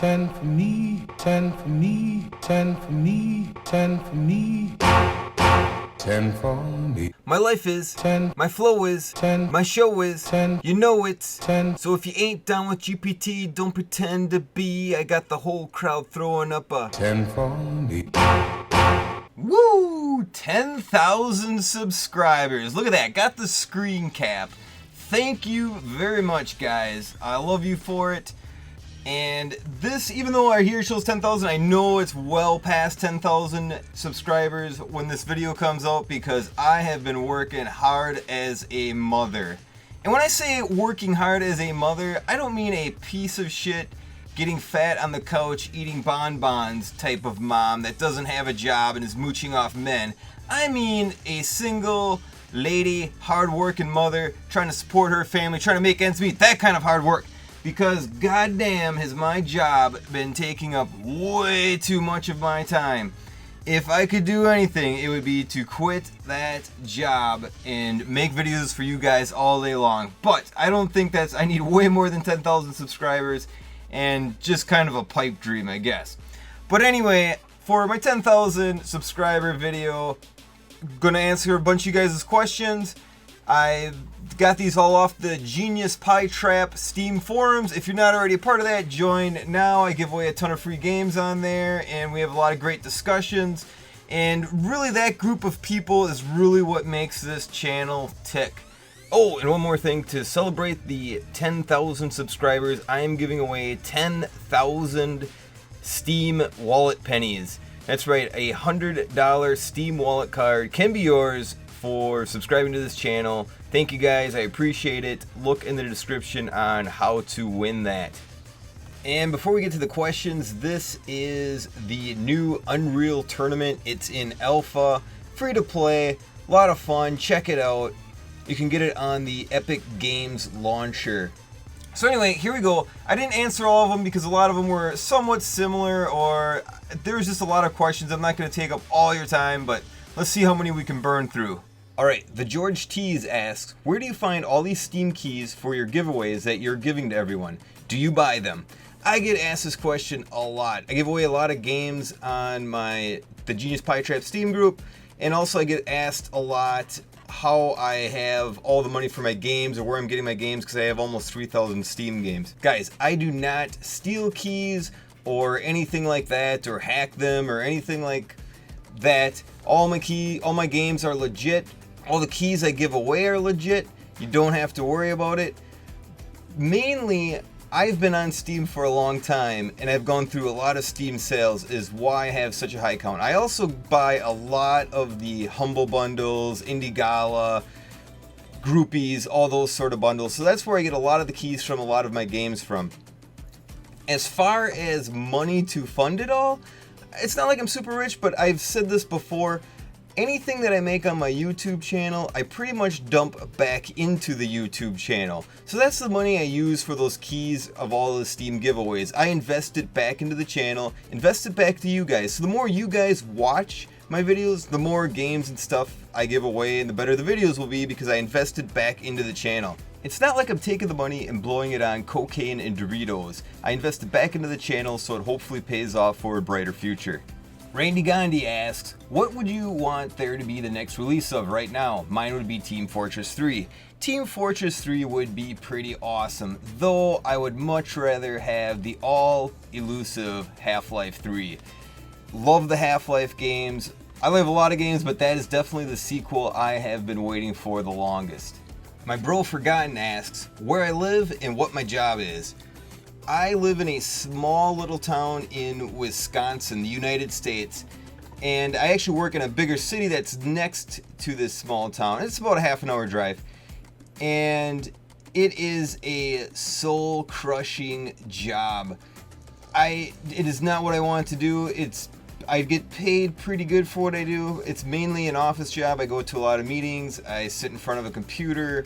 10 for me, 10 for me, 10 for me, 10 for me. 10 for me. My life is 10. My flow is 10. My show is 10. You know it's 10. So if you ain't down with GPT, don't pretend to be. I got the whole crowd throwing up a 10 for me. Woo! 10,000 subscribers. Look at that. Got the screen cap. Thank you very much, guys. I love you for it. And this, even though our here shows 10,000, I know it's well past 10,000 subscribers when this video comes out because I have been working hard as a mother. And when I say working hard as a mother, I don't mean a piece of shit, getting fat on the couch, eating bonbons type of mom that doesn't have a job and is mooching off men. I mean a single lady, hard-working mother, trying to support her family, trying to make ends meet, that kind of hard work. Because goddamn has my job been taking up way too much of my time. If I could do anything, it would be to quit that job and make videos for you guys all day long. But I don't think I need way more than 10,000 subscribers and just kind of a pipe dream, I guess. But anyway, for my 10,000 subscriber video, gonna answer a bunch of you guys' questions. I got these all off the GeniusPieTrap Steam forums. If you're not already a part of that, join now. I give away a ton of free games on there, and we have a lot of great discussions. And really, that group of people is really what makes this channel tick. Oh, and one more thing. To celebrate the 10,000 subscribers, I am giving away 10,000 Steam wallet pennies. That's right, a $100 Steam wallet card can be yours for subscribing to this channel. Thank you guys, I appreciate it. Look in the description on how to win that. And before we get to the questions, this is the new Unreal tournament. It's in alpha, free to play, a lot of fun, check it out. You can get it on the Epic Games launcher. So anyway, here we go. I didn't answer all of them because a lot of them were somewhat similar, or there was just a lot of questions. I'm not going to take up all your time, but let's see how many we can burn through. Alright, the George Tease asks, where do you find all these Steam keys for your giveaways that you're giving to everyone? Do you buy them? I get asked this question a lot. I give away a lot of games on the GeniusPieTrap Steam group, and also I get asked a lot how I have all the money for my games or where I'm getting my games because I have almost 3,000 Steam games. Guys, I do not steal keys or anything like that or hack them or anything like that. All my games are legit. All the keys I give away are legit. You don't have to worry about it. Mainly, I've been on Steam for a long time and I've gone through a lot of Steam sales is why I have such a high count. I also buy a lot of the Humble Bundles, Indie Gala, Groupies, all those sort of bundles. So that's where I get a lot of the keys from, a lot of my games from. As far as money to fund it all, it's not like I'm super rich, but I've said this before. Anything that I make on my YouTube channel, I pretty much dump back into the YouTube channel. So that's the money I use for those keys of all the Steam giveaways. I invest it back into the channel, invest it back to you guys. So the more you guys watch my videos, the more games and stuff I give away, and the better the videos will be because I invested back into the channel. It's not like I'm taking the money and blowing it on cocaine and Doritos. I invest it back into the channel so it hopefully pays off for a brighter future. Randy Gandhi asks, what would you want there to be the next release of right now? Mine would be Team Fortress 3. Team Fortress 3 would be pretty awesome, though I would much rather have the all-elusive Half-Life 3. Love the Half-Life games. I love a lot of games, but that is definitely the sequel I have been waiting for the longest. My bro Forgotten asks, where I live and what my job is. I live in a small little town in Wisconsin, the United States, and I actually work in a bigger city that's next to this small town. It's about a half-an-hour drive, and it is a soul-crushing job. It is not what I want to do. I get paid pretty good for what I do. It's mainly an office job. I go to a lot of meetings. I sit in front of a computer.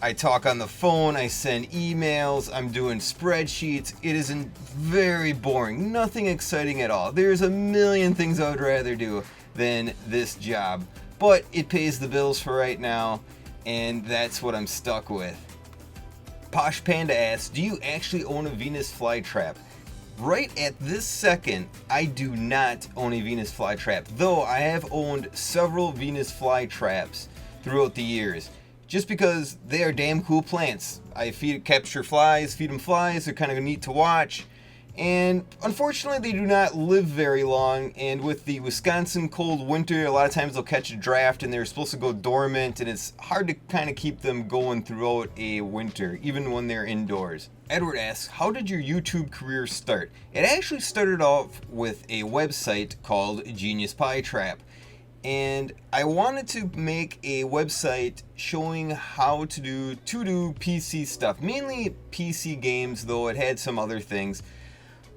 I talk on the phone, I send emails, I'm doing spreadsheets. It isn't very boring, nothing exciting at all. There's a million things I would rather do than this job, but it pays the bills for right now, and that's what I'm stuck with. Posh Panda asks, do you actually own a Venus Flytrap? Right at this second, I do not own a Venus flytrap, though I have owned several Venus flytraps throughout the years, just because they are damn cool plants. I capture flies, feed them flies, they're kind of neat to watch, and unfortunately they do not live very long, and with the Wisconsin cold winter, a lot of times they'll catch a draft and they're supposed to go dormant, and it's hard to kind of keep them going throughout a winter, even when they're indoors. Edward asks, how did your YouTube career start? It actually started off with a website called GeniusPieTrap. And I wanted to make a website showing how to do PC stuff. Mainly PC games, though it had some other things.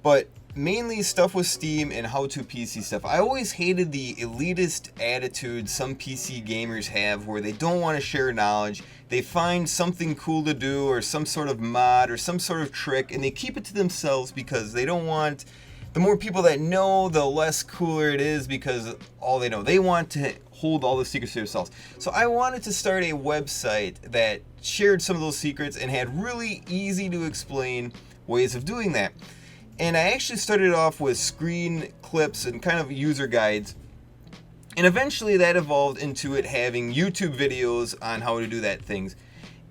But mainly stuff with Steam and how-to PC stuff. I always hated the elitist attitude some PC gamers have where they don't want to share knowledge. They find something cool to do or some sort of mod or some sort of trick and they keep it to themselves because they don't want... The more people that know, the less cooler it is because all they know. They want to hold all the secrets to themselves. So I wanted to start a website that shared some of those secrets and had really easy to explain ways of doing that. And I actually started off with screen clips and kind of user guides. And eventually that evolved into it having YouTube videos on how to do that things.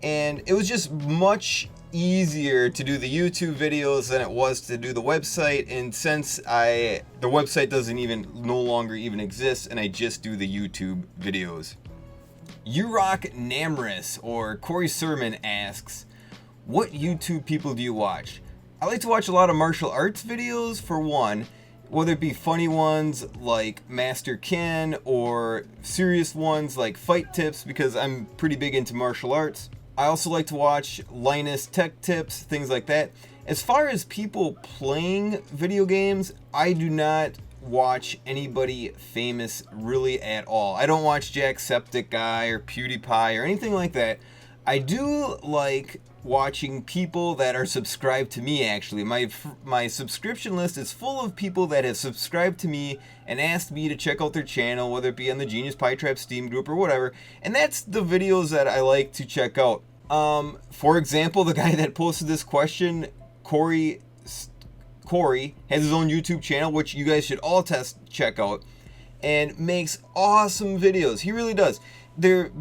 And it was just much easier to do the YouTube videos than it was to do the website, and since the website no longer even exist and I just do the YouTube videos. Urock Namris or Corey Sermon asks, what YouTube people do you watch? I like to watch a lot of martial arts videos for one, whether it be funny ones like Master Ken or serious ones like Fight Tips because I'm pretty big into martial arts. I also like to watch Linus Tech Tips, things like that. As far as people playing video games, I do not watch anybody famous really at all. I don't watch Jacksepticeye or PewDiePie or anything like that. I do like watching people that are subscribed to me actually. My subscription list is full of people that have subscribed to me and asked me to check out their channel, whether it be on the GeniusPieTrap Steam group or whatever, and that's the videos that I like to check out. For example, the guy that posted this question, Corey has his own YouTube channel, which you guys should all check out, and makes awesome videos. He really does. They're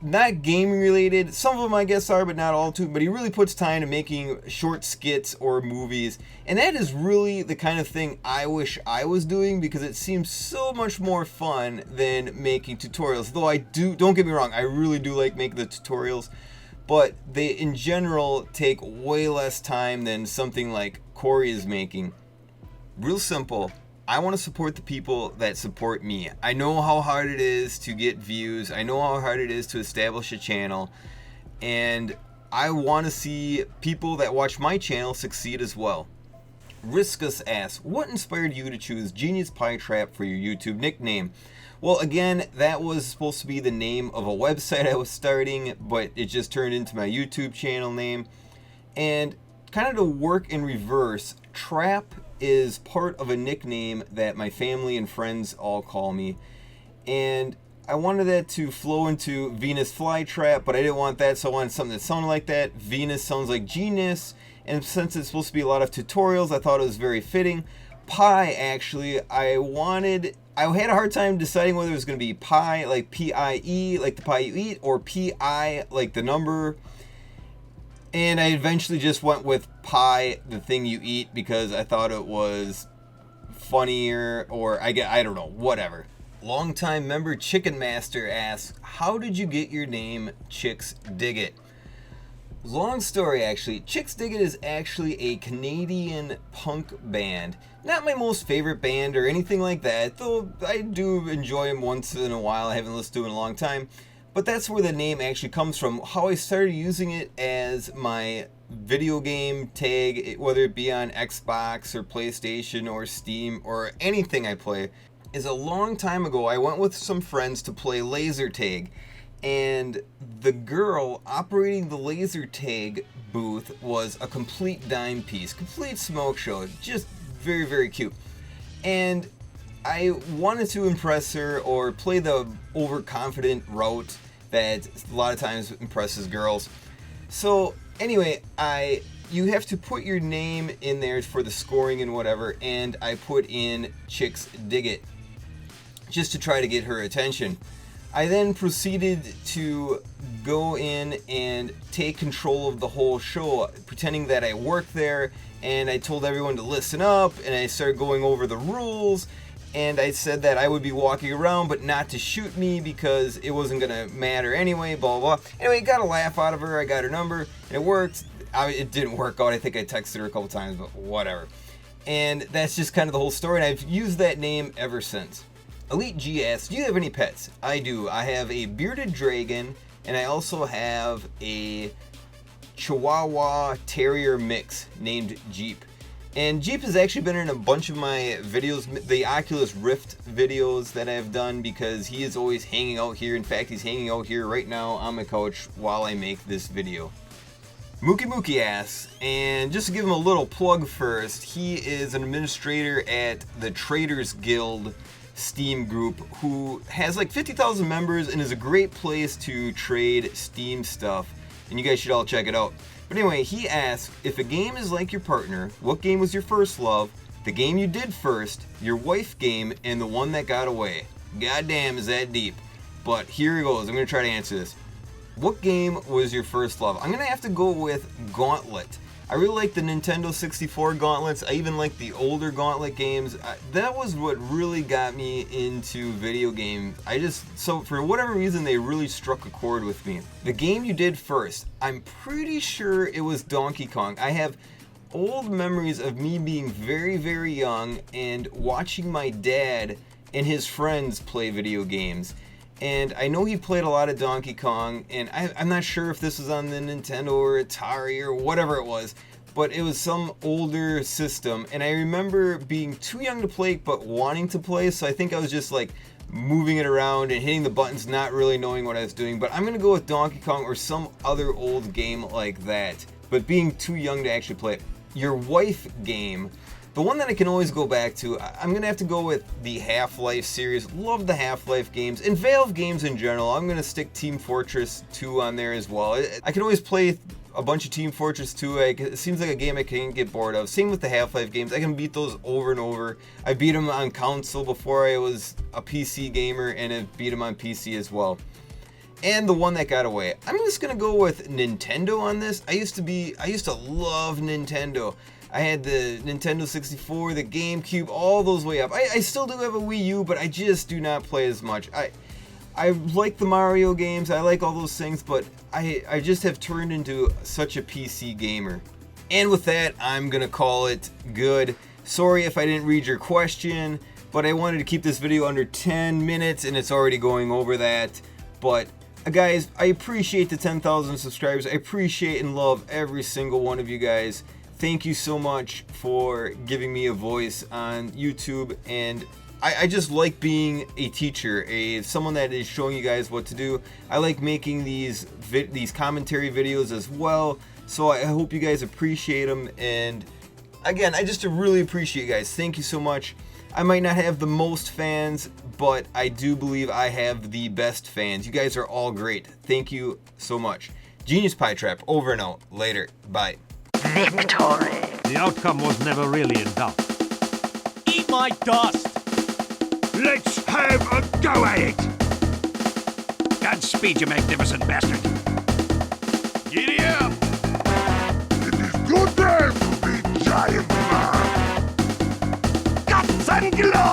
not gaming related. Some of them I guess are, but not all too. But he really puts time to making short skits or movies. And that is really the kind of thing I wish I was doing because it seems so much more fun than making tutorials. Though don't get me wrong, I really do like making the tutorials. But they in general take way less time than something like Corey is making. Real simple. I want to support the people that support me. I know how hard it is to get views. I know how hard it is to establish a channel. And I want to see people that watch my channel succeed as well. Riskus asks, what inspired you to choose GeniusPieTrap for your YouTube nickname? Well, again, that was supposed to be the name of a website I was starting, but it just turned into my YouTube channel name. And kind of to work in reverse, Trap is part of a nickname that my family and friends all call me, and I wanted that to flow into Venus Flytrap, but I didn't want that, so I wanted something that sounded like that. Venus sounds like genius, and since it's supposed to be a lot of tutorials, I thought it was very fitting. Pie, actually, I had a hard time deciding whether it was going to be pie, like P-I-E, like the pie you eat, or P-I, like the number. And I eventually just went with pie, the thing you eat, because I thought it was funnier, or I don't know, whatever. Longtime member Chicken Master asks, how did you get your name Chicks Dig It? Long story, actually. Chicks Dig It is actually a Canadian punk band. Not my most favorite band or anything like that, though I do enjoy them once in a while. I haven't listened to it in a long time. But that's where the name actually comes from. How I started using it as my video game tag, whether it be on Xbox or PlayStation or Steam or anything I play, is a long time ago. I went with some friends to play laser tag, and the girl operating the laser tag booth was a complete dime piece, complete smoke show, just very, very cute. And I wanted to impress her or play the overconfident route that a lot of times impresses girls. So anyway, I you have to put your name in there for the scoring and whatever, and I put in Chicks Dig It just to try to get her attention. I then proceeded to go in and take control of the whole show, pretending that I worked there, and I told everyone to listen up, and I started going over the rules, and I said that I would be walking around, but not to shoot me because it wasn't gonna matter anyway, blah, blah, blah. Anyway, got a laugh out of her, I got her number, and it worked. It didn't work out, I think I texted her a couple times, but whatever. And that's just kind of the whole story, and I've used that name ever since. Elite G asks, do you have any pets? I do. I have a bearded dragon, and I also have a Chihuahua Terrier mix named Jeep. And Jeep has actually been in a bunch of my videos, the Oculus Rift videos that I've done, because he is always hanging out here. In fact, he's hanging out here right now on my couch while I make this video. Mookie asks, and just to give him a little plug first, he is an administrator at the Traders Guild Steam group who has like 50,000 members and is a great place to trade Steam stuff, and you guys should all check it out. But anyway, he asks, if a game is like your partner, what game was your first love, the game you did first, your wife game, and the one that got away? Goddamn, is that deep. But here he goes, I'm going to try to answer this. What game was your first love? I'm going to have to go with Gauntlet. I really like the Nintendo 64 Gauntlets. I even like the older Gauntlet games. That was what really got me into video games. So for whatever reason, they really struck a chord with me. The game you did first, I'm pretty sure it was Donkey Kong. I have old memories of me being very, very young and watching my dad and his friends play video games. And I know he played a lot of Donkey Kong, and I'm not sure if this was on the Nintendo or Atari or whatever it was, but it was some older system, and I remember being too young to play, but wanting to play, so I think I was just like moving it around and hitting the buttons, not really knowing what I was doing. But I'm gonna go with Donkey Kong or some other old game like that, but being too young to actually play it. Your wife game, the one that I can always go back to, I'm going to have to go with the Half-Life series. Love the Half-Life games, and Valve games in general. I'm going to stick Team Fortress 2 on there as well. I can always play a bunch of Team Fortress 2. It seems like a game I can't get bored of. Same with the Half-Life games. I can beat those over and over. I beat them on console before I was a PC gamer, and I beat them on PC as well. And the one that got away. I'm just going to go with Nintendo on this. I used to love Nintendo. I had the Nintendo 64, the GameCube, all those way up. I still do have a Wii U, but I just do not play as much. I like the Mario games, I like all those things, but I just have turned into such a PC gamer. And with that, I'm gonna call it good. Sorry if I didn't read your question, but I wanted to keep this video under 10 minutes, and it's already going over that. But guys, I appreciate the 10,000 subscribers. I appreciate and love every single one of you guys. Thank you so much for giving me a voice on YouTube, and I just like being a teacher, someone that is showing you guys what to do. I like making these commentary videos as well, so I hope you guys appreciate them. And again, I just really appreciate you guys. Thank you so much. I might not have the most fans, but I do believe I have the best fans. You guys are all great. Thank you so much. GeniusPieTrap, over and out. Later. Bye. Victory. The outcome was never really in doubt. Eat my dust! Let's have a go at it! Godspeed, you magnificent bastard! Giddy up! It is good day to be giant man! Guts and glory!